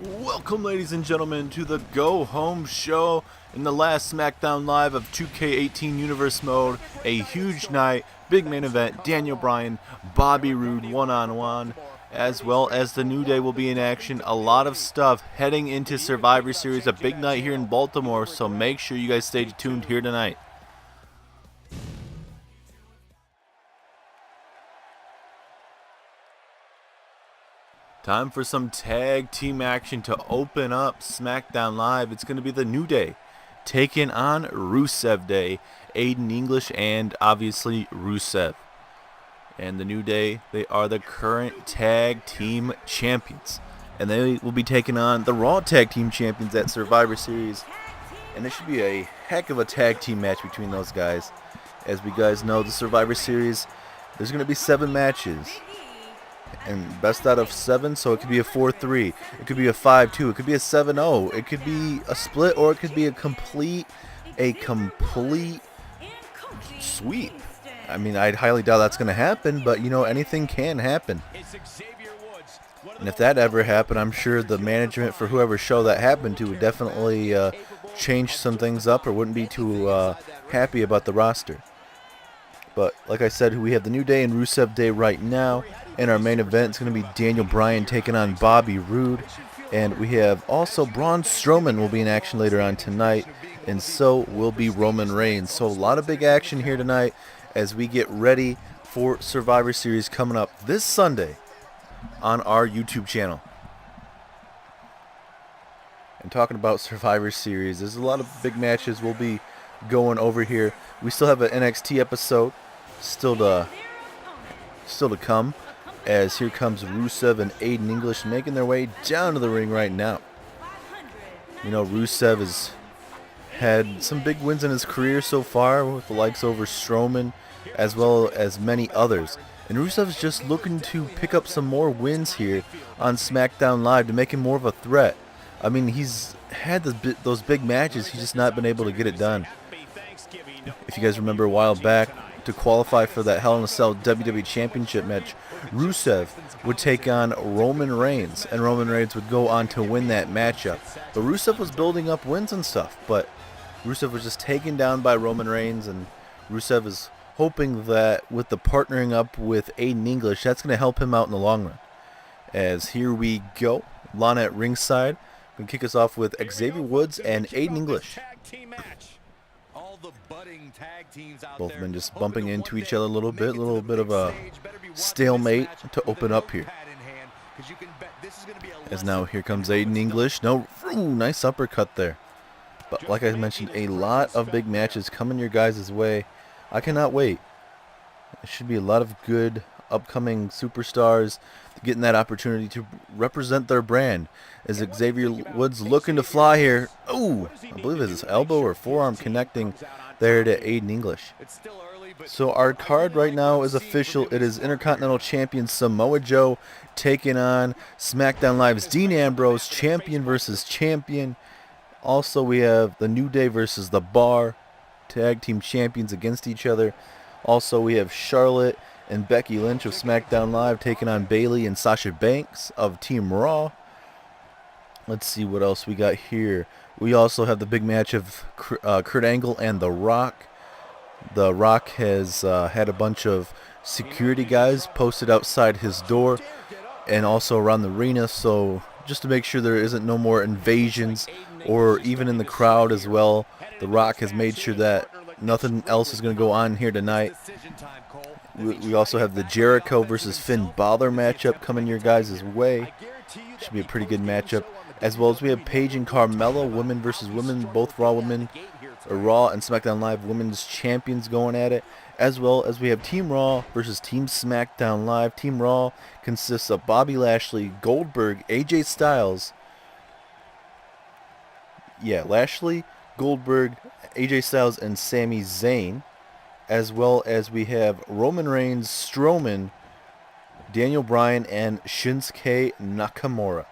Welcome, ladies and gentlemen, to the Go Home Show in the last Smackdown Live of 2K18 Universe Mode. A huge night, big main event, Daniel Bryan, Bobby Roode one-on-one, as well as the New Day will be in action. A lot of stuff heading into Survivor Series, a big night here in Baltimore, so make sure you guys stay tuned here tonight. Time for some tag team action to open up Smackdown Live. It's going to be the New Day taking on Rusev Day, Aiden English, and obviously Rusev. And the New Day, they are the current tag team champions. And they will be taking on the Raw tag team champions at Survivor Series. And it should be a heck of a tag team match between those guys. As we guys know, the Survivor Series, there's going to be 7 matches. And best out of 7, so it could be a 4-3, it could be a 5-2, it could be a 7-0, it could be a split, or it could be a complete sweep. I mean, I'd highly doubt that's going to happen, but you know, anything can happen. And if that ever happened, I'm sure the management for whoever show that happened to would definitely change some things up, or wouldn't be too happy about the roster. But like I said, we have the New Day and Rusev Day right now. And our main event is going to be Daniel Bryan taking on Bobby Roode. And we have also Braun Strowman will be in action later on tonight. And so will be Roman Reigns. So a lot of big action here tonight as we get ready for Survivor Series coming up this Sunday on our YouTube channel. And talking about Survivor Series, there's a lot of big matches we'll be going over here. We still have an NXT episode still to come, as here comes Rusev and Aiden English making their way down to the ring right now. You know, Rusev has had some big wins in his career so far, with the likes over Strowman as well as many others. And Rusev's just looking to pick up some more wins here on SmackDown Live to make him more of a threat. I mean, he's had those big matches, he's just not been able to get it done. If you guys remember a while back, to qualify for that Hell in a Cell WWE Championship match, Rusev would take on Roman Reigns, and Roman Reigns would go on to win that matchup. But Rusev was building up wins and stuff, but Rusev was just taken down by Roman Reigns, and Rusev is hoping that with the partnering up with Aiden English, that's going to help him out in the long run. As here we go, Lana at ringside, going to kick us off with Xavier Woods and Aiden English. Both men just bumping into each other a little bit of a stalemate to open up here. As now here comes Aiden English. No, nice uppercut there. But like I mentioned, a lot of big matches coming your guys' way. I cannot wait. It should be a lot of good upcoming superstars getting that opportunity to represent their brand. As Xavier Woods looking to fly here. Oh, I believe it's his elbow or forearm connecting there to Aiden English. So our card right now is official. It is Intercontinental Champion Samoa Joe taking on SmackDown Live's Dean Ambrose, champion versus champion. Also, we have the New Day versus the Bar, tag team champions against each other. Also, we have Charlotte and Becky Lynch of SmackDown Live taking on Bayley and Sasha Banks of Team Raw. Let's see what else we got here. We also have the big match of Kurt Angle and The Rock. The Rock has had a bunch of security guys posted outside his door and also around the arena, so just to make sure there isn't no more invasions or even in the crowd as well. The Rock has made sure that nothing else is going to go on here tonight. We also have the Jericho versus Finn Balor matchup coming your guys' way. Should be a pretty good matchup. As well as we have Paige and Carmella, women versus women, both Raw women, or Raw and SmackDown Live women's champions going at it. As well as we have Team Raw versus Team SmackDown Live. Team Raw consists of Bobby Lashley, Goldberg, AJ Styles. Yeah, Lashley, Goldberg, AJ Styles, and Sami Zayn. As well as we have Roman Reigns, Strowman, Daniel Bryan, and Shinsuke Nakamura.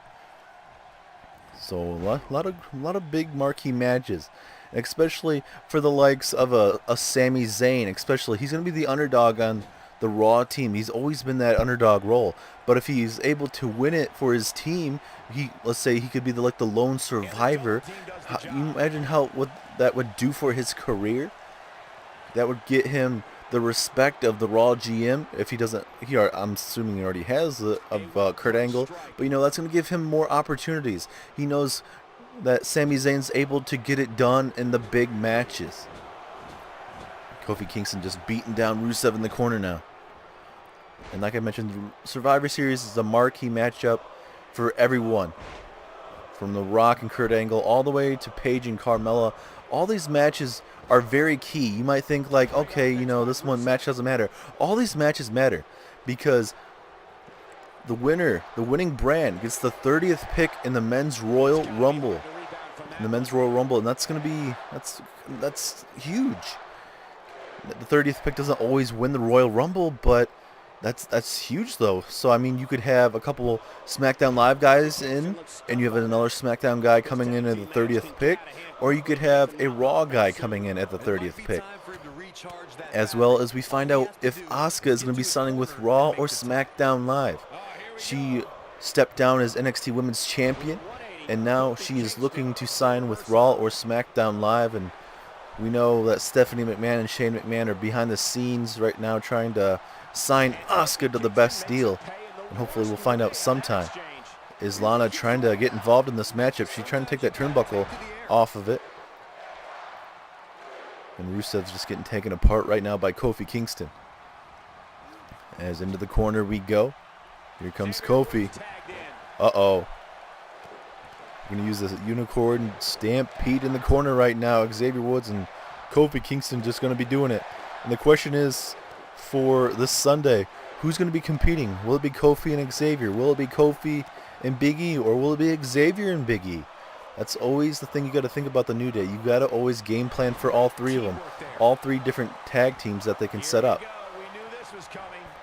So a lot of big marquee matches, especially for the likes of a Sami Zayn. Especially he's going to be the underdog on the Raw team. He's always been that underdog role. But if he's able to win it for his team, let's say he could be like the lone survivor. You imagine what that would do for his career? That would get him the respect of the Raw GM. If he doesn't, I'm assuming he already has of Kurt Angle. But that's going to give him more opportunities. He knows that Sami Zayn's able to get it done in the big matches. Kofi Kingston just beating down Rusev in the corner now. And like I mentioned, the Survivor Series is a marquee matchup for everyone. From The Rock and Kurt Angle all the way to Paige and Carmella. All these matches are very key. You might think like, okay, this one match doesn't matter. All these matches matter because the winning brand gets the 30th pick in the Men's Royal Rumble. And that's going to be that's huge. The 30th pick doesn't always win the Royal Rumble, but that's huge though. So I mean, you could have a couple SmackDown Live guys in, and you have another SmackDown guy coming in at the 30th pick, or you could have a Raw guy coming in at the 30th pick. As well as we find out if Asuka is going to be signing with Raw or SmackDown Live. She stepped down as NXT Women's Champion, and now she is looking to sign with Raw or SmackDown Live. And we know that Stephanie McMahon and Shane McMahon are behind the scenes right now trying to sign Asuka to the best deal. And hopefully we'll find out sometime. Is Lana trying to get involved in this matchup? She's trying to take that turnbuckle off of it. And Rusev's just getting taken apart right now by Kofi Kingston. As into the corner we go. Here comes Kofi. Uh-oh. We're going to use this unicorn stampede in the corner right now. Xavier Woods and Kofi Kingston just going to be doing it. And the question is, for this Sunday, who's going to be competing? Will it be Kofi and Xavier? Will it be Kofi and Big E? Or will it be Xavier and Big E? That's always the thing you got to think about the New Day. You got to always game plan for all three of them. All three different tag teams that they can set up.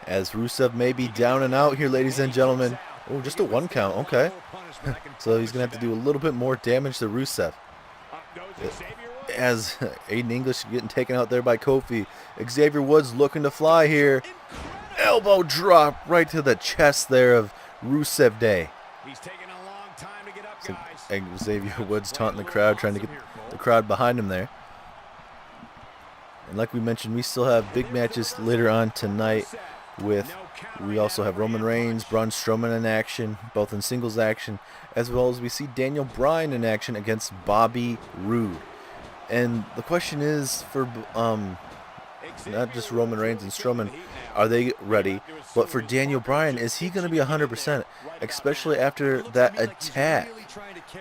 As Rusev may be down and out here, ladies and gentlemen. Oh, just a 1 count. Okay. So he's going to have to do a little bit more damage to Rusev. As Aiden English getting taken out there by Kofi. Xavier Woods looking to fly here. Elbow drop right to the chest there of Rusev Day. He's taking a long time to get up, guys. Xavier Woods taunting the crowd, trying to get the crowd behind him there. And like we mentioned, we still have big matches later on tonight. We also have Roman Reigns, Braun Strowman in action, both in singles action, as well as we see Daniel Bryan in action against Bobby Roode. And the question is for not just Roman Reigns and Strowman, are they ready? But for Daniel Bryan, is he going to be 100%? Especially after that attack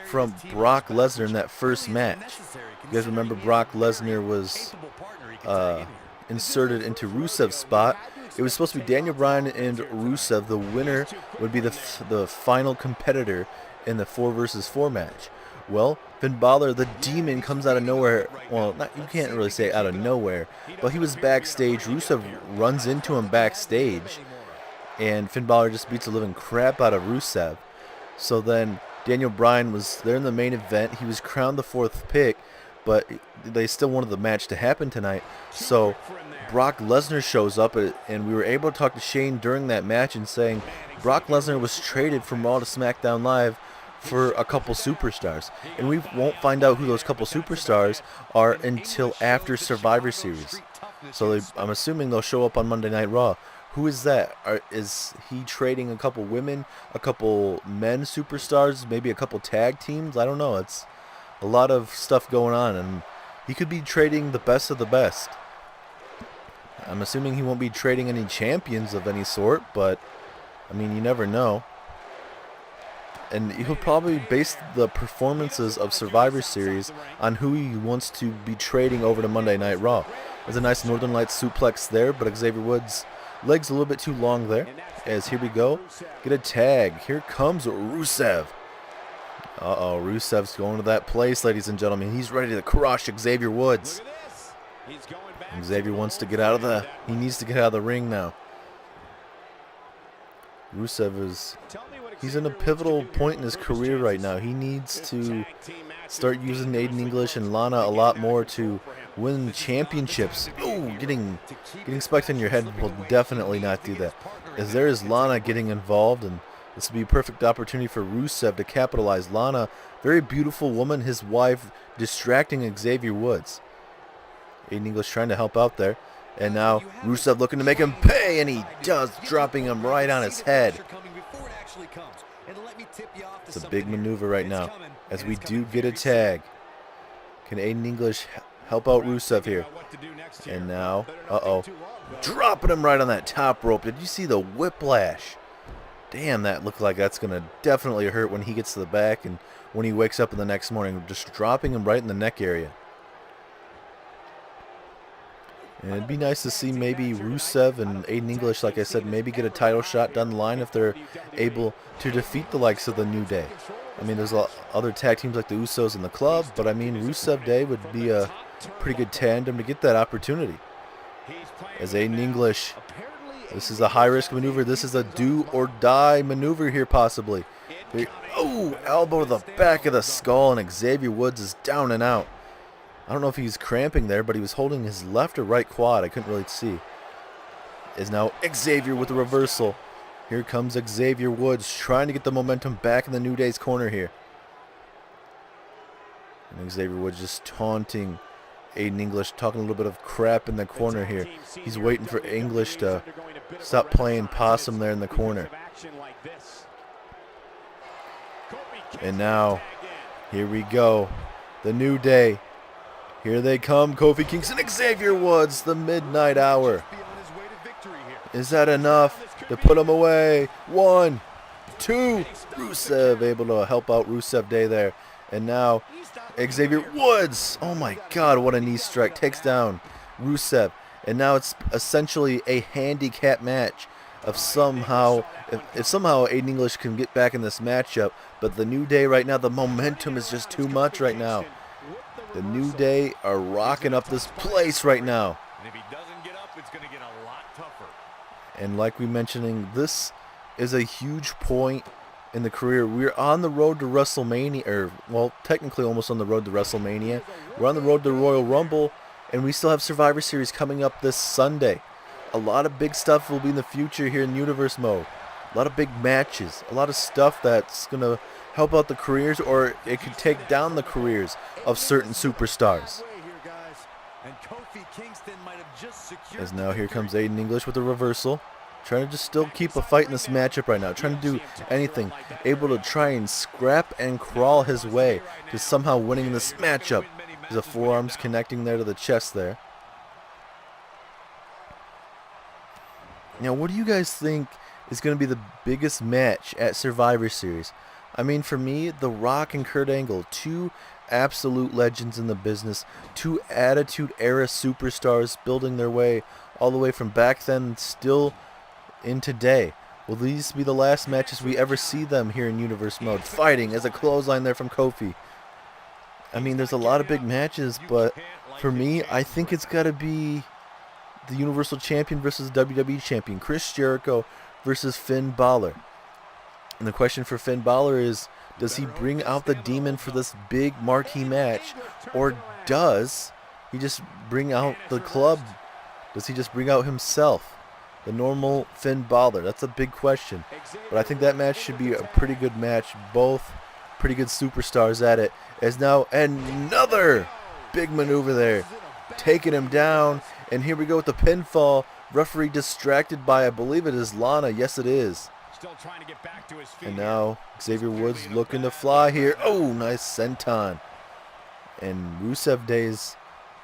from Brock Lesnar in that first match. You guys remember Brock Lesnar was inserted into Rusev's spot. It was supposed to be Daniel Bryan and Rusev. The winner would be the final competitor in the 4 versus 4 match. Well, Finn Balor, the Demon, comes out of nowhere. Well, you can't really say out of nowhere, but he was backstage. Rusev runs into him backstage, and Finn Balor just beats the living crap out of Rusev. So then Daniel Bryan was there in the main event. He was crowned the 4th pick, but they still wanted the match to happen tonight. So Brock Lesnar shows up, and we were able to talk to Shane during that match and saying Brock Lesnar was traded from Raw to SmackDown Live for a couple superstars. And we won't find out who those couple superstars are until after Survivor Series. So I'm assuming they'll show up on Monday Night Raw. Who is that? Is he trading a couple women, a couple men superstars, maybe a couple tag teams? I don't know. It's a lot of stuff going on, and he could be trading the best of the best. I'm assuming he won't be trading any champions of any sort, but I mean, you never know. And he'll probably base the performances of Survivor Series on who he wants to be trading over to Monday Night Raw. There's a nice Northern Lights suplex there, but Xavier Woods' legs a little bit too long there. As here we go, get a tag. Here comes Rusev. Uh-oh, Rusev's going to that place, ladies and gentlemen. He's ready to crush Xavier Woods. Xavier wants to get out of he needs to get out of the ring now. He's in a pivotal point in his career right now. He needs to start using Aiden English and Lana a lot more to win championships. Oh, getting spiked on your head will definitely not do that. As there is Lana getting involved, and this would be a perfect opportunity for Rusev to capitalize. Lana, very beautiful woman, his wife, distracting Xavier Woods. Aiden English trying to help out there. And now Rusev looking to make him pay, and he does, dropping him right on his head. It's a big maneuver right now, as we do get a tag. Can Aiden English help out Rusev here? And now, dropping him right on that top rope. Did you see the whiplash? Damn, that looked like that's going to definitely hurt when he gets to the back and when he wakes up in the next morning. Just dropping him right in the neck area. And it'd be nice to see maybe Rusev and Aiden English, like I said, maybe get a title shot down the line if they're able to defeat the likes of the New Day. I mean, there's other tag teams like the Usos and the Club, but I mean, Rusev Day would be a pretty good tandem to get that opportunity. As Aiden English, this is a high-risk maneuver. This is a do-or-die maneuver here, possibly. Oh, elbow to the back of the skull, and Xavier Woods is down and out. I don't know if he's cramping there, but he was holding his left or right quad. I couldn't really see. Is now Xavier with the reversal. Here comes Xavier Woods trying to get the momentum back in the New Day's corner here. And Xavier Woods just taunting Aiden English, talking a little bit of crap in the corner here. He's waiting for English to stop playing possum there in the corner. And now, here we go. The New Day. Here they come, Kofi Kingston, Xavier Woods, the midnight hour. Is that enough to put him away? 1, 2, Rusev able to help out Rusev Day there. And now Xavier Woods, oh my God, what a knee strike, takes down Rusev. And now it's essentially a handicap match of somehow, if somehow Aiden English can get back in this matchup. But the New Day right now, the momentum is just too much right now. The New Day are rocking up this place right now. And if he doesn't get up, it's going to get a lot tougher. And like we mentioning, this is a huge point in the career. We're on the road to WrestleMania, or well, technically almost on the road to WrestleMania. We're on the road to Royal Rumble, and we still have Survivor Series coming up this Sunday. A lot of big stuff will be in the future here in Universe Mode. A lot of big matches, a lot of stuff that's going to help out the careers, or it could take down the careers of certain superstars. As now here comes Aiden English with a reversal. Trying to just still keep a fight in this matchup right now. Trying to do anything. Able to try and scrap and crawl his way to somehow winning this matchup. There's the forearms connecting there to the chest there. Now, what do you guys think is going to be the biggest match at Survivor Series? I mean, for me, The Rock and Kurt Angle, two absolute legends in the business, two Attitude Era superstars building their way all the way from back then still in today. Will these be the last matches we ever see them here in Universe Mode? Fighting as a clothesline there from Kofi. I mean, there's a lot of big matches, but for me, I think it's got to be the Universal Champion versus WWE Champion, Chris Jericho versus Finn Balor. And the question for Finn Balor is, does he bring out the demon for this big marquee match, or does he just bring out the club? Does he just bring out himself, the normal Finn Balor? That's a big question. But I think that match should be a pretty good match. Both pretty good superstars at it. As now another big maneuver there, taking him down. And here we go with the pinfall. Referee distracted by, I believe it is Lana. Yes, it is. Still trying to get back to his feet. And now Xavier Woods looking to fly here. Oh, nice senton. And Rusev Day is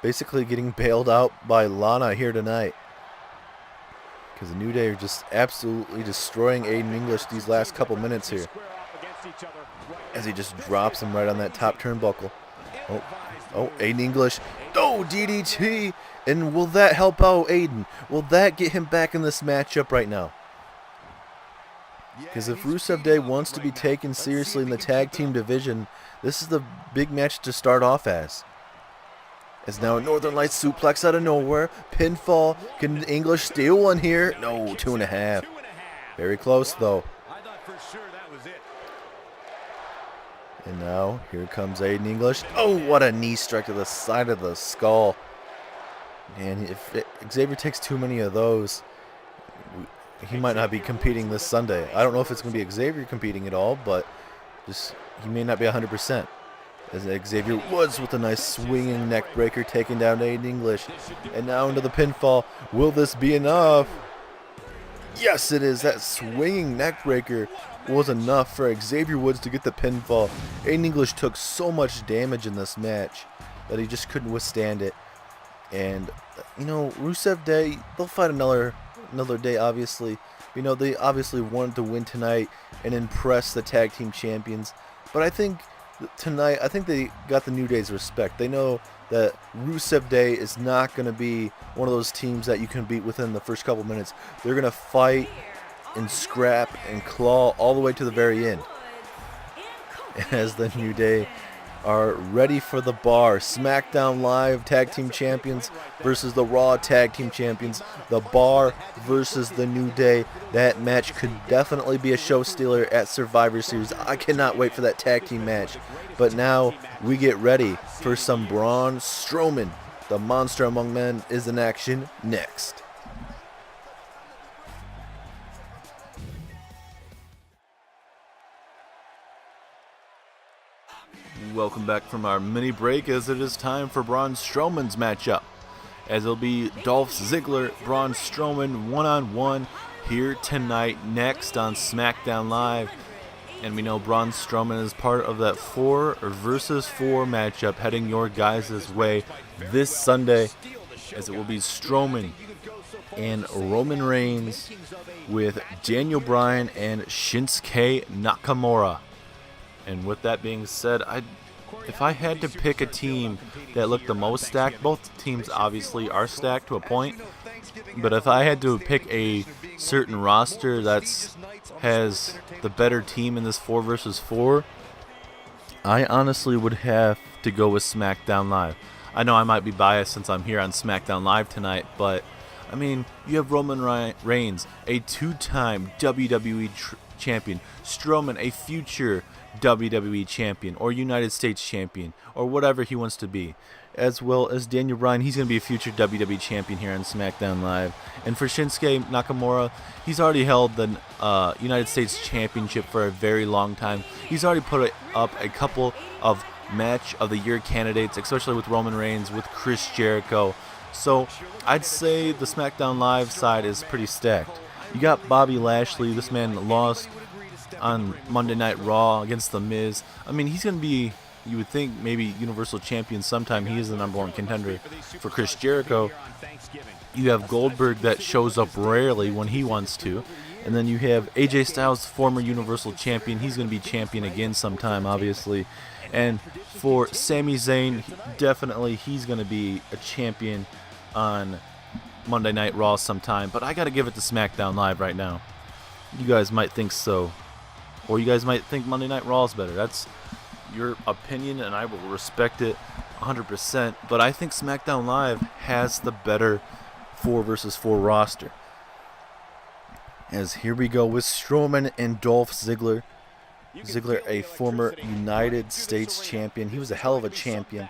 basically getting bailed out by Lana here tonight. Because the New Day are just absolutely destroying Aiden English these last couple minutes here. As he just drops him right on that top turnbuckle. Oh, Aiden English. Oh, DDT. And will that help out Aiden? Will that get him back in this matchup right now? Because if Rusev Day wants to be taken seriously in the tag team division, this is the big match to start off as. As now a Northern Lights suplex out of nowhere. Pinfall. Can English steal one here? No, 2.5. Very close, though. I thought for sure that was it. And now, here comes Aiden English. Oh, what a knee strike to the side of the skull. And if Xavier takes too many of those, he might not be competing this Sunday. I don't know if it's going to be Xavier competing at all, but just he may not be 100%. As Xavier Woods with a nice swinging neck breaker taking down Aiden English. And now into the pinfall. Will this be enough? Yes, it is. That swinging neck breaker was enough for Xavier Woods to get the pinfall. Aiden English took so much damage in this match that he just couldn't withstand it. And, you know, Rusev Day, they'll fight another day, obviously. You know, they obviously wanted to win tonight and impress the tag team champions. But I think tonight, they got the New Day's respect. They know that Rusev Day is not going to be one of those teams that you can beat within the first couple minutes. They're going to fight and scrap and claw all the way to the very end. As the New Day are ready for the bar. Smackdown Live Tag Team Champions versus the Raw Tag Team Champions. The Bar versus the New Day. That match could definitely be a show stealer at Survivor Series. I cannot wait for that tag team match. But now we get ready for some Braun Strowman. The Monster Among Men is in action next. Welcome back from our mini break, as it is time for Braun Strowman's matchup, as it'll be Dolph Ziggler, Braun Strowman one-on-one here tonight next on Smackdown Live. And we know Braun Strowman is part of that 4 versus 4 matchup heading your guys' way this Sunday, as it will be Strowman and Roman Reigns with Daniel Bryan and Shinsuke Nakamura. And with that being said, if I had to pick a team that looked the most stacked, both teams obviously are stacked to a point, but if I had to pick a certain roster that has the better team in this 4 versus 4, I honestly would have to go with SmackDown Live. I know I might be biased since I'm here on SmackDown Live tonight, but I mean, you have Roman Reigns, a 2-time WWE champion, Strowman, a future WWE champion or United States champion or whatever he wants to be, as well as Daniel Bryan. He's going to be a future WWE champion here on SmackDown Live. And for Shinsuke Nakamura, he's already held the United States championship for a very long time. He's already put up a couple of match of the year candidates, especially with Roman Reigns, with Chris Jericho. So I'd say the SmackDown Live side is pretty stacked. You got Bobby Lashley. This man lost on Monday Night Raw against The Miz. I mean, he's going to be, you would think, maybe Universal Champion sometime. He is the #1 contender for Chris Jericho. You have Goldberg that shows up rarely when he wants to. And then you have AJ Styles, former Universal Champion. He's going to be champion again sometime, obviously. And for Sami Zayn, definitely he's going to be a champion on Monday Night Raw sometime. But I got to give it to SmackDown Live right now. You guys might think so. Or you guys might think Monday Night Raw is better. That's your opinion, and I will respect it 100%. But I think SmackDown Live has the better 4 versus 4 roster. As here we go with Strowman and Dolph Ziggler. Ziggler, a former United States champion. He was a hell of a champion.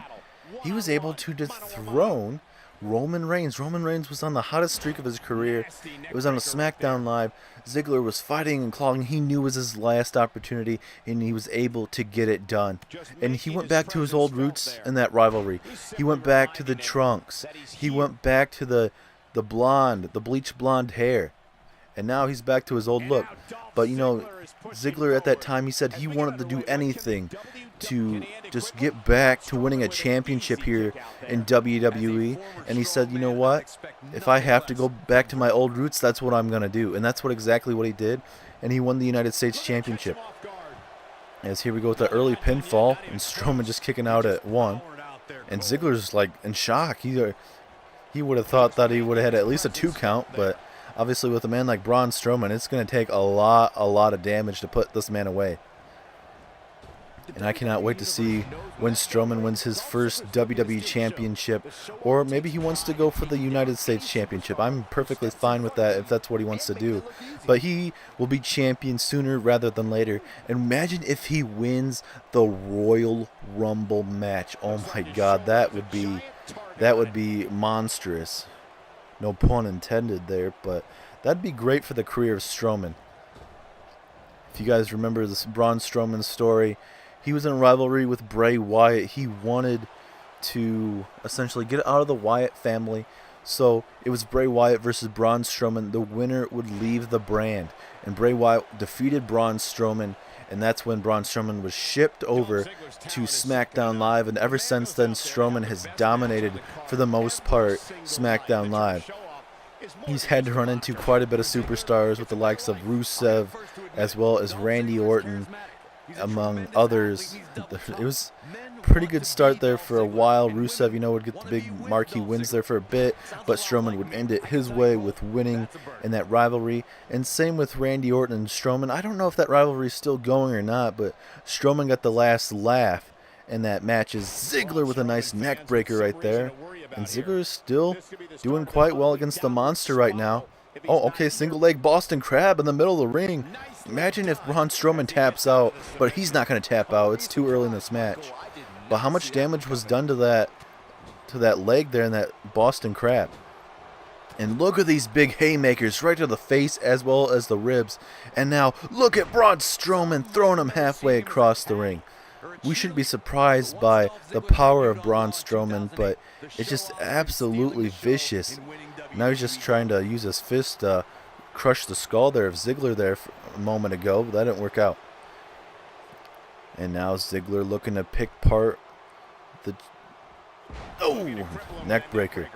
He was able to dethrone Roman Reigns. Roman Reigns was on the hottest streak of his career. It was on a SmackDown Live. Ziggler was fighting and clawing. He knew it was his last opportunity, and he was able to get it done. And he went back to his old roots in that rivalry. He went back to the trunks. He went back to the blonde, the bleached blonde hair. And now he's back to his old look. But, you know, Ziggler at that time, he said he wanted to do anything to just get back to winning a championship here in WWE. And he said, you know what? If I have to go back to my old roots, that's what I'm going to do. And that's exactly what he did. And he won the United States Championship. As here we go with the early pinfall. And Strowman just kicking out at 1. And Ziggler's like in shock. He would have thought that he would have had at least a 2 count. But obviously with a man like Braun Strowman, it's going to take a lot of damage to put this man away. And I cannot wait to see when Strowman wins his first WWE Championship, or maybe he wants to go for the United States Championship. I'm perfectly fine with that if that's what he wants to do. But he will be champion sooner rather than later. And imagine if he wins the Royal Rumble match. Oh my God, that would be monstrous. No pun intended there, but that'd be great for the career of Strowman. If you guys remember this Braun Strowman story, he was in a rivalry with Bray Wyatt. He wanted to essentially get out of the Wyatt family. So it was Bray Wyatt versus Braun Strowman. The winner would leave the brand. And Bray Wyatt defeated Braun Strowman. And that's when Braun Strowman was shipped over to Smackdown Live. And ever since then, Strowman has dominated, for the most part, Smackdown Live. He's had to run into quite a bit of superstars with the likes of Rusev as well as Randy Orton, among others. It was a pretty good start there for a while. Rusev, would get the big marquee wins there for a bit, but Strowman would end it his way with winning in that rivalry. And same with Randy Orton and Strowman. I don't know if that rivalry is still going or not, but Strowman got the last laugh in that match as Ziggler with a nice neck breaker right there. And Ziggler is still doing quite well against the monster right now. Oh, okay, single leg Boston Crab in the middle of the ring. Imagine if Braun Strowman taps out, but he's not going to tap out. It's too early in this match. But how much damage was done to that leg there in that Boston Crab? And look at these big haymakers right to the face as well as the ribs. And now look at Braun Strowman throwing him halfway across the ring. We shouldn't be surprised by the power of Braun Strowman, but it's just absolutely vicious. Now he's just trying to use his fist to crush the skull there of Ziggler there a moment ago, but that didn't work out. And now Ziggler looking to pick apart the neck breaker.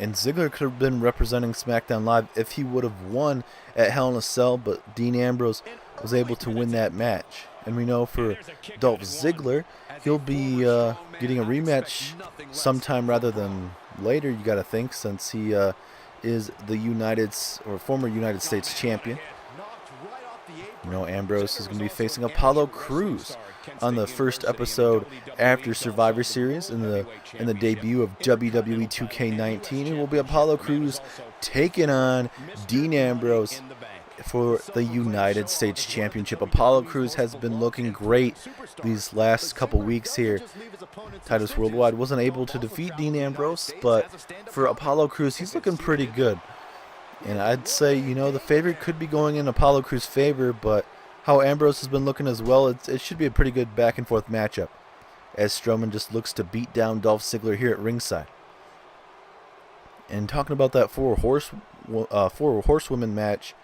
And Ziggler could have been representing SmackDown Live if he would have won at Hell in a Cell, but Dean Ambrose was able to win that match. And we know for Dolph Ziggler, he'll be getting a rematch sometime rather than later, you got to think, since he is the former United States champion. Ambrose is going to be facing Apollo Crews on the first episode after Survivor Series in the debut of WWE 2K18. It will be Apollo Crews taking on Dean Ambrose for the United States Championship. Apollo Crews has been looking great these last couple weeks here. Titus Worldwide wasn't able to defeat Dean Ambrose, but for Apollo Crews, he's looking pretty good. And I'd say, the favorite could be going in Apollo Crews' favor, but how Ambrose has been looking as well, it should be a pretty good back-and-forth matchup, as Strowman just looks to beat down Dolph Ziggler here at ringside. And talking about that four horsewomen match,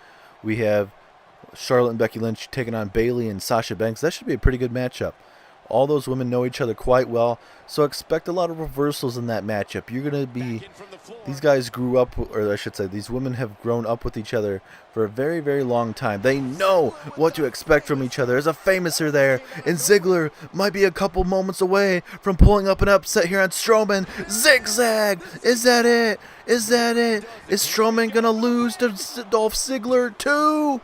we have Charlotte and Becky Lynch taking on Bayley and Sasha Banks. That should be a pretty good matchup. All those women know each other quite well, so expect a lot of reversals in that matchup. These guys grew up, or I should say, these women have grown up with each other for a very, very long time. They know what to expect from each other. There's a famouser there, and Ziggler might be a couple moments away from pulling up an upset here on Strowman. Zigzag! Is that it? Is that it? Is Strowman going to lose to Dolph Ziggler too?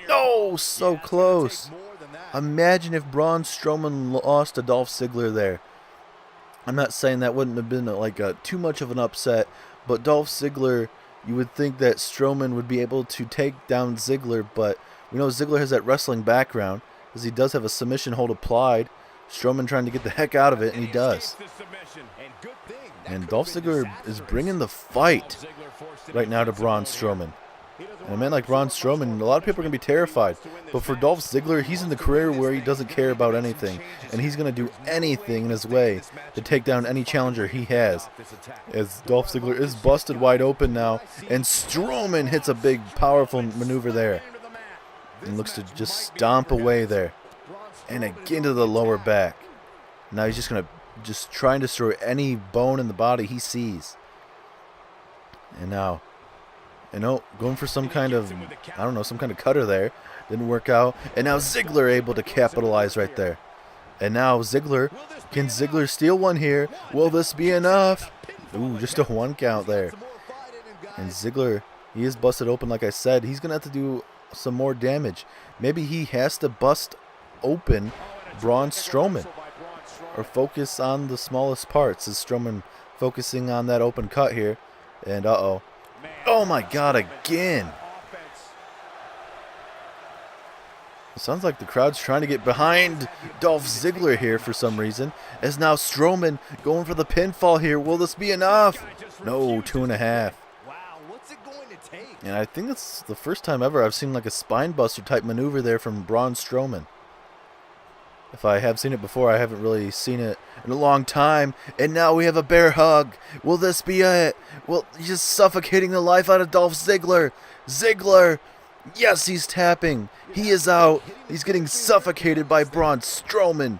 No, so close. Imagine if Braun Strowman lost to Dolph Ziggler there. I'm not saying that wouldn't have been too much of an upset, but Dolph Ziggler, you would think that Strowman would be able to take down Ziggler, but we know Ziggler has that wrestling background, as he does have a submission hold applied. Strowman trying to get the heck out of it, and he does. And Dolph Ziggler is bringing the fight right now to Braun Strowman. And a man like Braun Strowman, a lot of people are going to be terrified. But for Dolph Ziggler, he's in the career where he doesn't care about anything. And he's going to do anything in his way to take down any challenger he has. As Dolph Ziggler is busted wide open now. And Strowman hits a big, powerful maneuver there. And looks to just stomp away there. And again to the lower back. Now he's just going to try and destroy any bone in the body he sees. And now, going for some kind of cutter there. Didn't work out. And now Ziggler able to capitalize right there. And now Ziggler, can Ziggler steal one here? Will this be enough? Ooh, just a 1 count there. And Ziggler, he is busted open like I said. He's going to have to do some more damage. Maybe he has to bust open Braun Strowman, or focus on the smallest parts. Is Strowman focusing on that open cut here? And oh my God, again. It sounds like the crowd's trying to get behind Dolph Ziggler here for some reason. As now Strowman going for the pinfall here. Will this be enough? No, 2.5. And I think it's the first time ever I've seen like a spine buster type maneuver there from Braun Strowman. If I have seen it before, I haven't really seen it in a long time. And now we have a bear hug. Will this be it? Well, he's just suffocating the life out of Dolph Ziggler. Ziggler. Yes, he's tapping. He is out. He's getting suffocated by Braun Strowman.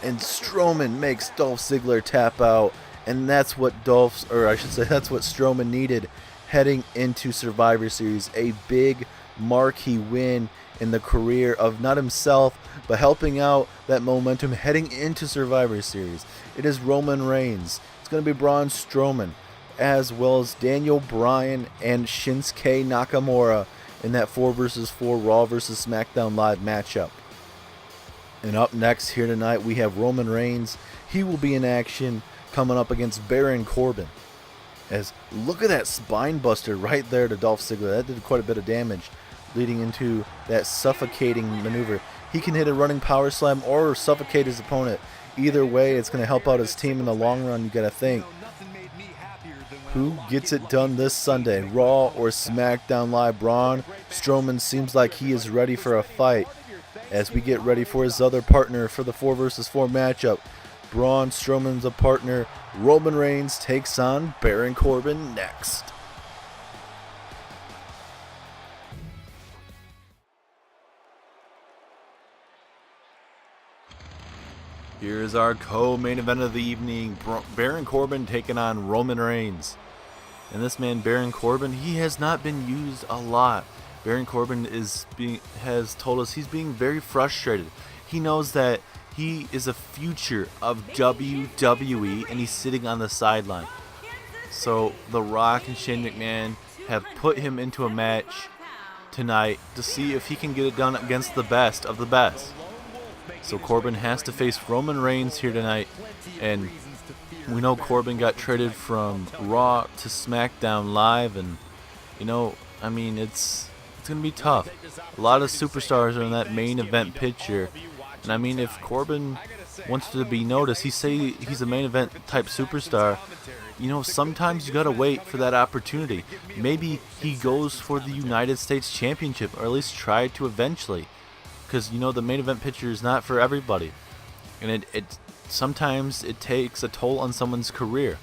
And Strowman makes Dolph Ziggler tap out. And that's what that's what Strowman needed heading into Survivor Series. A big marquee win in the career of not himself, but helping out that momentum heading into Survivor Series. It is Roman Reigns. It's going to be Braun Strowman, as well as Daniel Bryan and Shinsuke Nakamura in that 4 vs 4 Raw vs SmackDown Live matchup. And up next here tonight, we have Roman Reigns. He will be in action coming up against Baron Corbin. As look at that spine buster right there to Dolph Ziggler. That did quite a bit of damage, leading into that suffocating maneuver. He can hit a running power slam or suffocate his opponent. Either way, it's going to help out his team in the long run, you got to think. Who gets it done this Sunday, Raw or SmackDown Live? Braun Strowman seems like he is ready for a fight. As we get ready for his other partner for the 4 vs 4 matchup, Braun Strowman's a partner. Roman Reigns takes on Baron Corbin next. Here's our co-main event of the evening. Baron Corbin taking on Roman Reigns. And this man, Baron Corbin, he has not been used a lot. Baron Corbin has told us he's being very frustrated. He knows that he is a future of WWE and he's sitting on the sideline. So The Rock and Shane McMahon have put him into a match tonight to see if he can get it done against the best of the best. So Corbin has to face Roman Reigns here tonight, and we know Corbin got traded from Raw to SmackDown Live, and it's going to be tough. A lot of superstars are in that main event picture, and if Corbin wants to be noticed, he's a main event type superstar. Sometimes you got to wait for that opportunity. Maybe he goes for the United States Championship, or at least try to eventually. Because the main event picture is not for everybody, and it sometimes it takes a toll on someone's career.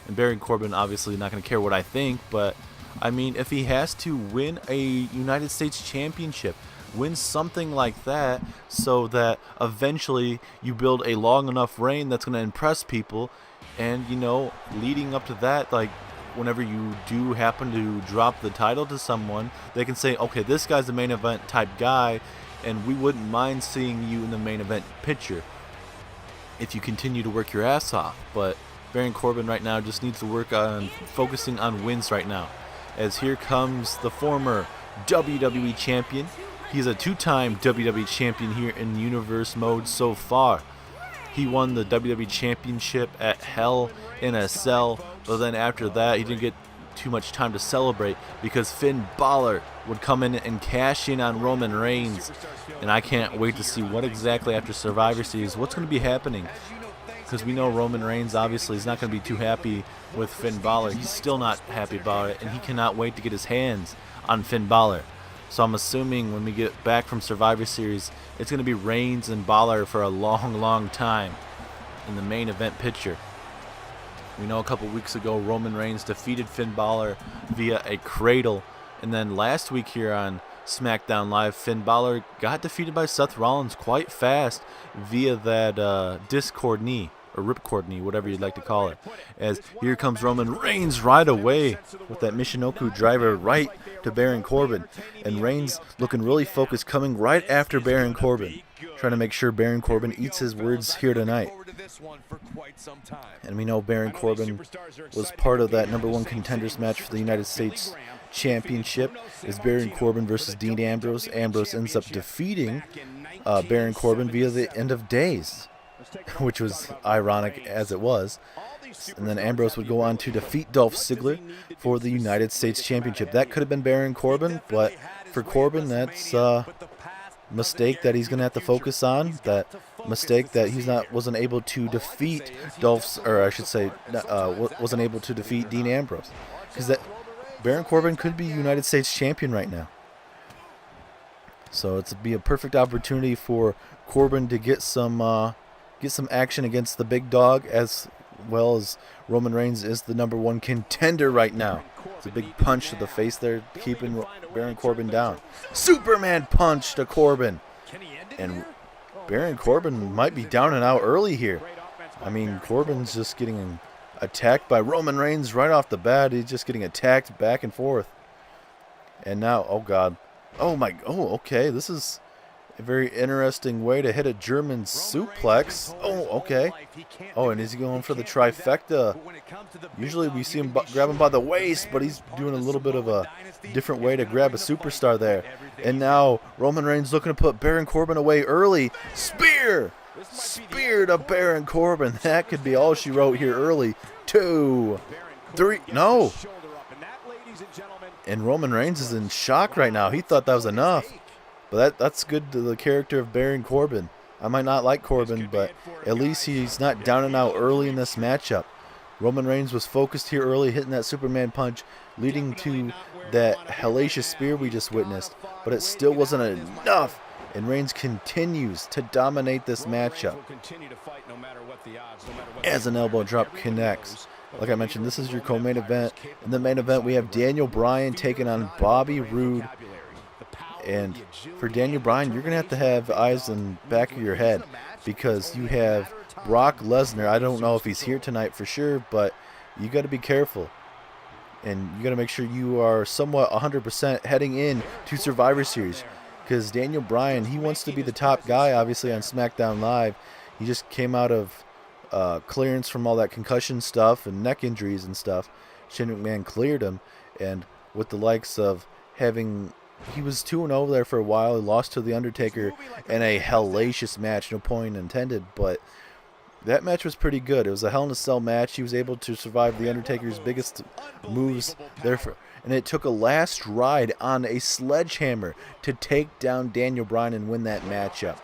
And Baron Corbin obviously not going to care what I think, but if he has to win a United States Championship, win something like that, so that eventually you build a long enough reign that's going to impress people, and leading up to that, like whenever you do happen to drop the title to someone, they can say, okay, this guy's the main event type guy, and we wouldn't mind seeing you in the main event picture if you continue to work your ass off. But Baron Corbin right now just needs to work on focusing on wins right now. As here comes the former WWE champion. He's a 2-time WWE champion here in Universe mode so far. He won the WWE championship at Hell in a Cell, but then after that he didn't get too much time to celebrate because Finn Balor would come in and cash in on Roman Reigns. And I can't wait to see what exactly after Survivor Series, what's going to be happening. Because we know Roman Reigns obviously is not going to be too happy with Finn Balor. He's still not happy about it, and he cannot wait to get his hands on Finn Balor. So I'm assuming when we get back from Survivor Series, it's going to be Reigns and Balor for a long, long time in the main event picture. We know a couple weeks ago Roman Reigns defeated Finn Balor via a cradle. And then last week here on SmackDown Live, Finn Balor got defeated by Seth Rollins quite fast via that Discord knee, or Ripcord knee, whatever you'd like to call it. As here comes Roman Reigns right away with that Michinoku driver right to Baron Corbin. And Reigns looking really focused, coming right after Baron Corbin, trying to make sure Baron Corbin eats his words here tonight. And we know Baron Corbin was part of that #1 contenders match for the United States Championship. Is Baron Corbin versus Dean Ambrose. Ambrose ends up defeating Baron Corbin via the end of days, which was ironic as it was. And then Ambrose would go on to defeat Dolph Ziggler for the United States Championship. That could have been Baron Corbin, but for Corbin, that's a mistake that he's going to have to focus on. That mistake that wasn't able to defeat wasn't able to defeat Dean Ambrose, because that Baron Corbin could be United States Champion right now. So it'd be a perfect opportunity for Corbin to get some action against the big dog, as well as Roman Reigns is the #1 contender right now. It's a big punch to the face there, keeping Baron Corbin down. Superman punch to Corbin. And Baron Corbin might be down and out early here. I mean, Corbin's just getting attacked by Roman Reigns right off the bat. He's just getting attacked back and forth. And now, oh God. Oh, okay. This is a very interesting way to hit a German suplex. Oh, okay. Oh, and he's going for the trifecta. Usually we see him grab him by the waist, but he's doing a little bit of a different way to grab a superstar there. And now Roman Reigns looking to put Baron Corbin away early. Spear! Spear to Baron Corbin. That could be all she wrote here early. 2, 3, no. And Roman Reigns is in shock right now. He thought that was enough. But that's good to the character of Baron Corbin. I might not like Corbin, but at least he's not down and out early in this matchup. Roman Reigns was focused here early, hitting that Superman punch, leading to that hellacious spear we just witnessed. But it still wasn't enough. And Reigns continues to dominate this matchup as an elbow drop connects. Like I mentioned, this is your co-main event. In the main event, we have Daniel Bryan taking on Bobby Roode. And for Daniel Bryan, you're going to have eyes in the back of your head, because you have Brock Lesnar. I don't know if he's here tonight for sure, but you got to be careful. And you got to make sure you are somewhat 100% heading in to Survivor Series, because Daniel Bryan, he wants to be the top guy, obviously, on Smackdown Live. He just came out of clearance from all that concussion stuff and neck injuries and stuff. Shane McMahon cleared him, and with the likes of having... He was 2-0 there for a while. He lost to The Undertaker in a hellacious match, no point intended, but that match was pretty good. It was a Hell in a Cell match. He was able to survive The Undertaker's biggest moves there, and it took a last ride on a sledgehammer to take down Daniel Bryan and win that matchup.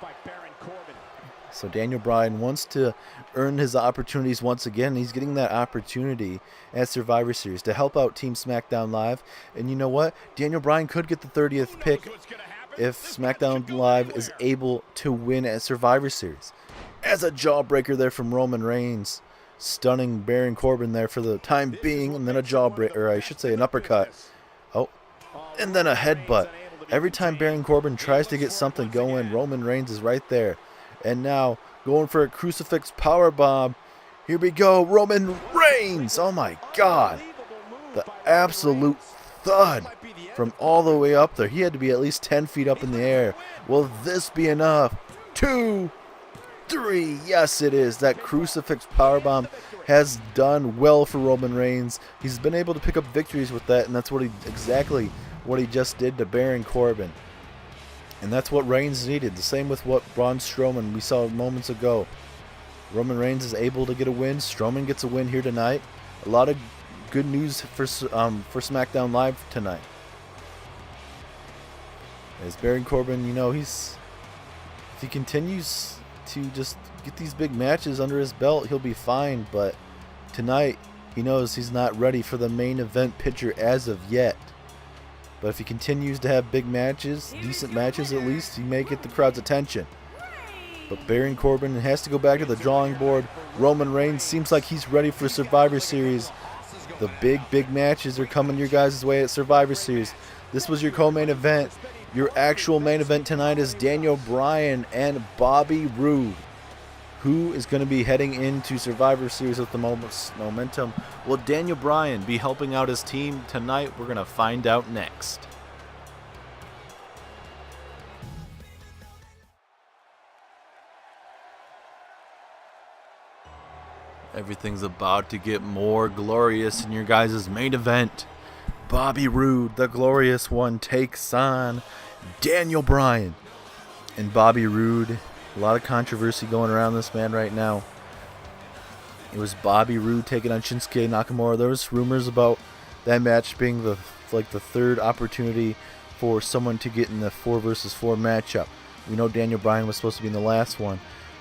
So Daniel Bryan wants to earn his opportunities once again. He's getting that opportunity at Survivor Series to help out Team SmackDown Live. And you know what? Daniel Bryan could get the 30th pick if SmackDown Live is able to win at Survivor Series. As a jawbreaker there from Roman Reigns, stunning Baron Corbin there for the time being, and then a jawbreaker, or I should say an uppercut. Oh, and then a headbutt. Every time Baron Corbin tries to get something going, Roman Reigns is right there. And now, going for a crucifix powerbomb. Here we go, Roman Reigns! Oh my God! The absolute thud from all the way up there. He had to be at least 10 feet up in the air. Will this be enough? 2, 3, yes it is. That crucifix powerbomb has done well for Roman Reigns. He's been able to pick up victories with that, and that's exactly what he just did to Baron Corbin. And that's what Reigns needed. The same with what Braun Strowman we saw moments ago. Roman Reigns is able to get a win. Strowman gets a win here tonight. A lot of good news for SmackDown Live tonight. As Baron Corbin, if he continues to just get these big matches under his belt, he'll be fine. But tonight, he knows he's not ready for the main event picture as of yet. But if he continues to have big matches, decent matches at least, he may get the crowd's attention. But Baron Corbin has to go back to the drawing board. Roman Reigns seems like he's ready for Survivor Series. The big matches are coming your guys' way at Survivor Series. This was your co-main event. Your actual main event tonight is Daniel Bryan and Bobby Roode. Who is going to be heading into Survivor Series with the most momentum? Will Daniel Bryan be helping out his team tonight? We're going to find out next. Everything's about to get more glorious in your guys' main event. Bobby Roode, the glorious one, takes on Daniel Bryan. and Bobby Roode. A lot of controversy going around this man right now. It was Bobby Roode taking on Shinsuke Nakamura. There was rumors about that match being the third opportunity for someone to get in the 4 versus 4 matchup. We know Daniel Bryan was supposed to be in the last one.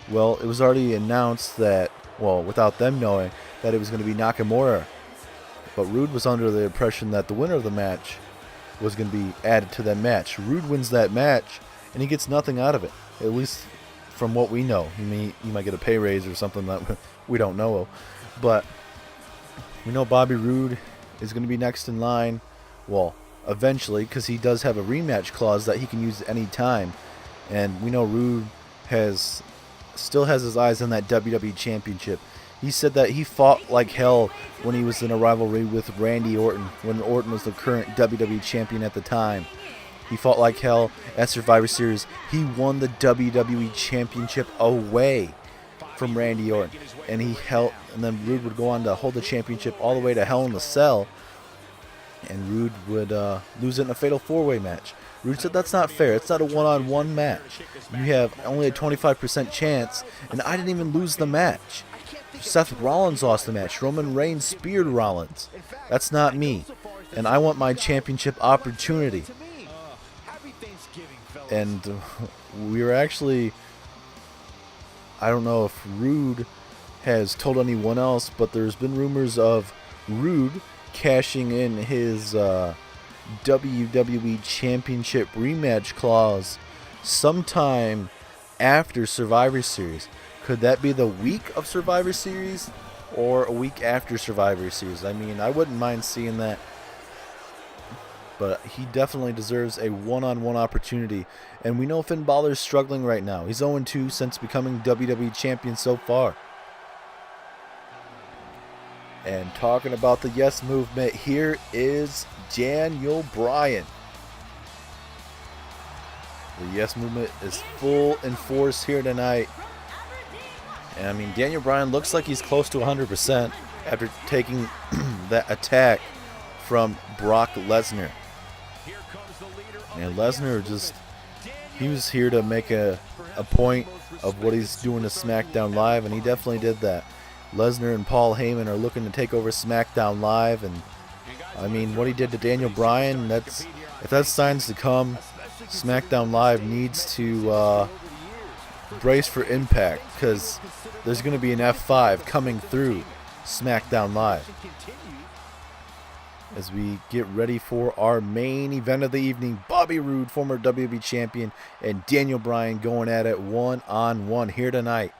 Well, it was already announced that, well, without them knowing, that it was going to be Nakamura. But Roode was under the impression that the winner of the match was going to be added to that match. Roode wins that match, and he gets nothing out of it, at least from what we know. He might get a pay raise or something that we don't know of. But we know Bobby Roode is going to be next in line, well, eventually, because he does have a rematch clause that he can use at any time. And we know Roode still has his eyes on that WWE Championship. He said that he fought like hell when he was in a rivalry with Randy Orton, when Orton was the current WWE Champion at the time. He fought like hell at Survivor Series. He won the WWE Championship away from Randy Orton. And then Roode would go on to hold the championship all the way to Hell in the Cell. And Roode would lose it in a fatal 4-way match. Roode said that's not fair. It's not a one-on-one match. You have only a 25% chance, and I didn't even lose the match. Seth Rollins lost the match. Roman Reigns speared Rollins. That's not me. And I want my championship opportunity. And we were actually, I don't know if Roode has told anyone else, but there's been rumors of Roode cashing in his WWE Championship rematch clause sometime after Survivor Series. Could that be the week of Survivor Series or a week after Survivor Series? I mean, I wouldn't mind seeing that. But he definitely deserves a one-on-one opportunity. And we know Finn Balor's struggling right now. He's 0-2 since becoming WWE Champion so far. And talking about the Yes Movement, here is Daniel Bryan. The Yes Movement is full in force here tonight. And I mean, Daniel Bryan looks like he's close to 100% after taking that attack from Brock Lesnar. And Lesnar he was here to make a point of what he's doing to SmackDown Live, and he definitely did that. Lesnar and Paul Heyman are looking to take over SmackDown Live, and I mean, what he did to Daniel Bryan, if that's signs to come, SmackDown Live needs to brace for impact, because there's going to be an F5 coming through SmackDown Live as we get ready for our main event of the evening. Bobby Roode, former WWE Champion, and Daniel Bryan going at it one-on-one here tonight.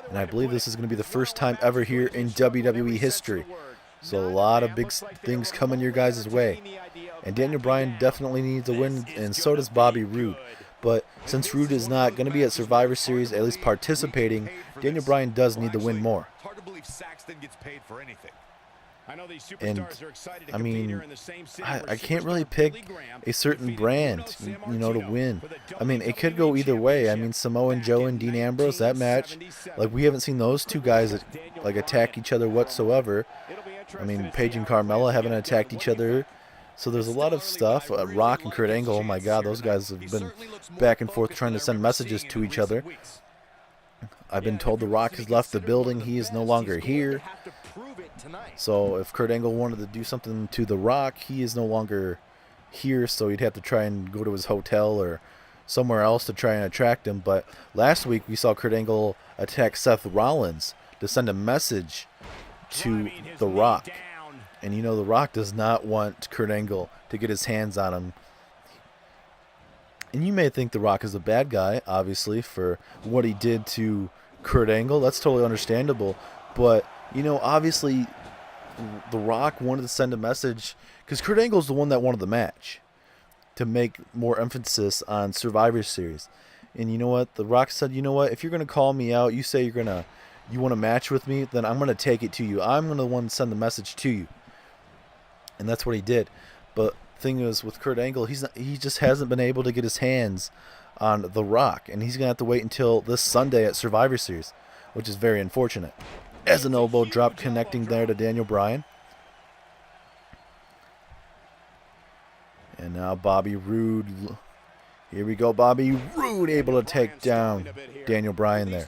And I believe this is going to be the first time ever here in WWE history. So a lot of big things coming your guys' way. And Daniel Bryan definitely needs a win, and so does Bobby Roode. But since Roode is not going to be at Survivor Series, at least participating, Daniel Bryan does need to win more. And I mean, I can't really pick a certain brand, to win. I mean, it could go either way. I mean, Samoa Joe and Dean Ambrose, that match, we haven't seen those two guys attack each other whatsoever. I mean, Paige and Carmella haven't attacked each other. So there's a lot of stuff. Rock and Kurt Angle, oh my God, those guys have been back and forth trying to send messages to each other. I've been told The Rock has left the building. He is no longer here. So if Kurt Angle wanted to do something to The Rock, he is no longer here, so he'd have to try and go to his hotel or somewhere else to try and attract him. But last week we saw Kurt Angle attack Seth Rollins to send a message to The Rock. And The Rock does not want Kurt Angle to get his hands on him. And you may think The Rock is a bad guy, obviously, for what he did to Kurt Angle. That's totally understandable. But, obviously, The Rock wanted to send a message, because Kurt Angle's the one that wanted the match, to make more emphasis on Survivor Series. And you know what? The Rock said, if you're going to call me out, you say you want a match with me, then I'm going to take it to you. I'm going to want to send the message to you. And that's what he did. But thing is, with Kurt Angle, he just hasn't been able to get his hands on The Rock, and he's gonna have to wait until this Sunday at Survivor Series, which is very unfortunate. As an elbow drop connecting there to Daniel Bryan. And now Bobby Roode, Here we go, Bobby Roode able to take down Daniel Bryan there.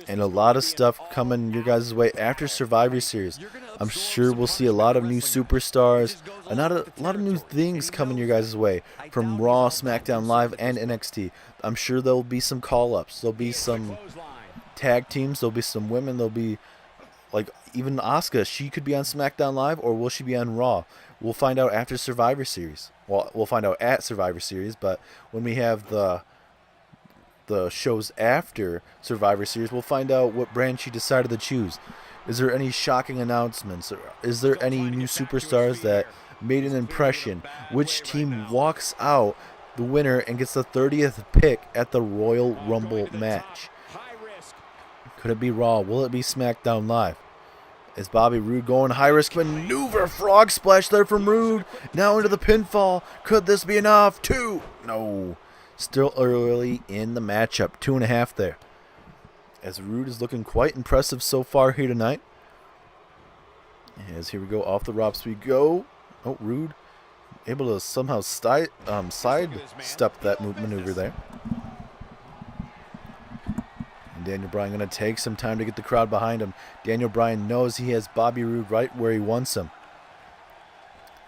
And a lot of stuff coming your guys' way after Survivor Series. I'm sure we'll see a lot of new superstars, a lot of new things coming your guys' way from Raw, SmackDown Live, and NXT. I'm sure there'll be some call-ups. There'll be some tag teams. There'll be some women. There'll be, like, even Asuka. She could be on SmackDown Live, or will she be on Raw? We'll find out after Survivor Series. Well, we'll find out at Survivor Series, but when we have the shows after Survivor Series, we'll find out what brand she decided to choose. Is there any shocking announcements? Is there any new superstars that made an impression? Which team walks out the winner and gets the 30th pick at the Royal Rumble match? Could it be Raw? Will it be SmackDown Live? Is Bobby Roode going high-risk maneuver? Frog splash there from Roode. Now into the pinfall. Could this be enough? 2. No. Still early in the matchup. 2.5 there. As Roode is looking quite impressive so far here tonight. As here we go. Off the ropes we go. Oh, Roode able to somehow sidestep that maneuver there. Daniel Bryan going to take some time to get the crowd behind him. Daniel Bryan knows he has Bobby Roode right where he wants him.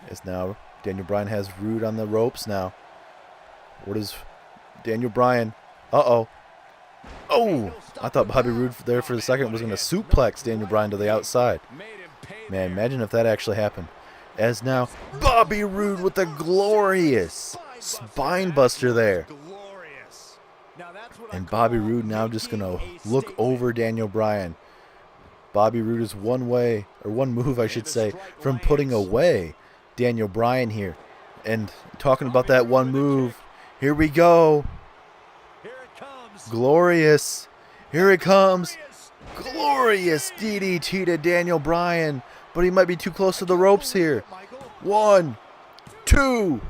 As now Daniel Bryan has Roode on the ropes now. What is Daniel Bryan? Uh-oh. Oh! I thought Bobby Roode there for a second was going to suplex Daniel Bryan to the outside. Man, imagine if that actually happened. As now Bobby Roode with a glorious spine buster there. And Bobby Roode now just going to look over Daniel Bryan. Bobby Roode is one move, I should say, from putting away Daniel Bryan here. And talking about that one move, here we go. Glorious. Here it comes. Glorious DDT to Daniel Bryan. But he might be too close to the ropes here. 1, 2.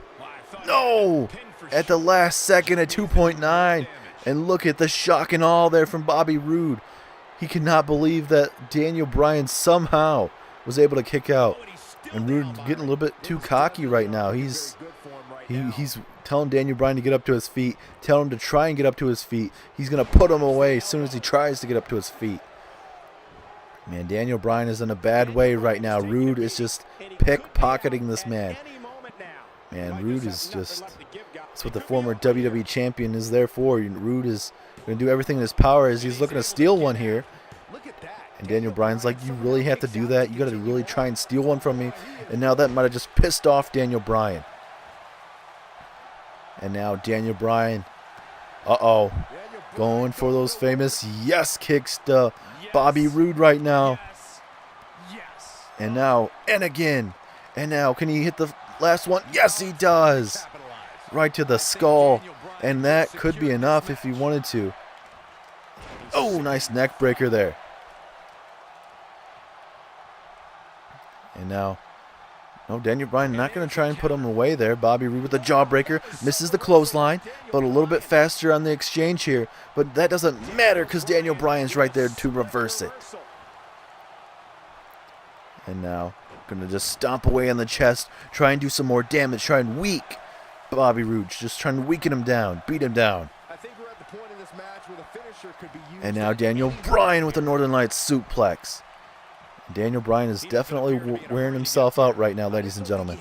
No. At the last second at 2.9. And look at the shock and awe there from Bobby Roode. He cannot believe that Daniel Bryan somehow was able to kick out. And Roode getting a little bit too cocky right now. He's telling Daniel Bryan to get up to his feet. Tell him to try and get up to his feet. He's going to put him away as soon as he tries to get up to his feet. Man, Daniel Bryan is in a bad way right now. Roode is just pickpocketing this man. Man, Roode is just... That's what the former WWE champion is there for. Roode is going to do everything in his power as he's looking to steal one here. And Daniel Bryan's like, you really have to do that? You got to really try and steal one from me? And now that might have just pissed off Daniel Bryan. And now Daniel Bryan, going for those famous yes kicks to Bobby Roode right now. And now, and again. And now, can he hit the last one? Yes, he does. Right to the skull. And that could be enough if he wanted to. Oh, nice neck breaker there. And now, no, Daniel Bryan not going to try and put him away there. Bobby Roode with the jawbreaker. Misses the clothesline, but a little bit faster on the exchange here. But that doesn't matter because Daniel Bryan's right there to reverse it. And now, going to just stomp away on the chest. Try and do some more damage. Try and weak Bobby Roode. Just trying to weaken him down. Beat him down. And now Daniel Bryan with the Northern Lights suplex. Daniel Bryan is definitely wearing himself out right now, ladies and gentlemen.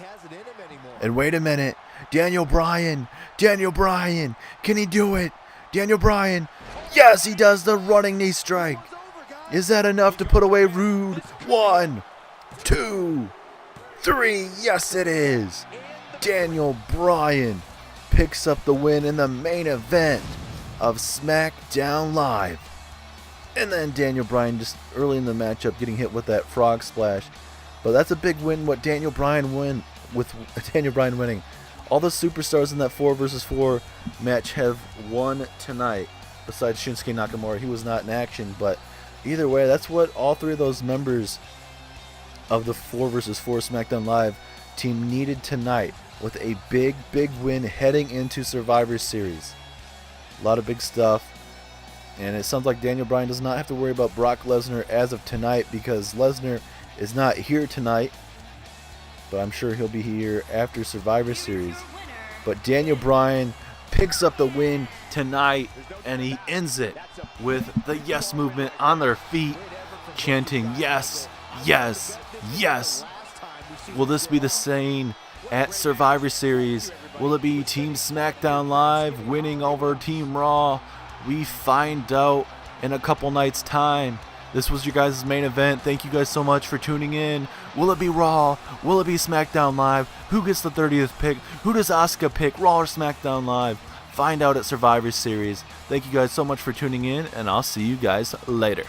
And wait a minute. Daniel Bryan. Daniel Bryan. Can he do it? Daniel Bryan. Yes, he does the running knee strike. Is that enough to put away Roode? 1, 2, 3. Yes, it is. Daniel Bryan picks up the win in the main event of SmackDown Live. And then Daniel Bryan just early in the matchup getting hit with that frog splash. But that's a big win with Daniel Bryan winning. All the superstars in that 4 versus 4 match have won tonight. Besides Shinsuke Nakamura, he was not in action. But either way, that's what all 3 of those members of the 4 versus 4 SmackDown Live team needed tonight. With a big, big win heading into Survivor Series. A lot of big stuff. And it sounds like Daniel Bryan does not have to worry about Brock Lesnar as of tonight because Lesnar is not here tonight. But I'm sure he'll be here after Survivor Series. But Daniel Bryan picks up the win tonight, and he ends it with the yes movement on their feet, chanting yes, yes, yes. Will this be the same at Survivor Series? Will it be Team SmackDown Live winning over Team Raw? We find out in a couple nights' time. This was your guys' main event. Thank you guys so much for tuning in. Will it be Raw? Will it be SmackDown Live? Who gets the 30th pick? Who does Asuka pick, Raw or SmackDown Live? Find out at Survivor Series. Thank you guys so much for tuning in, and I'll see you guys later.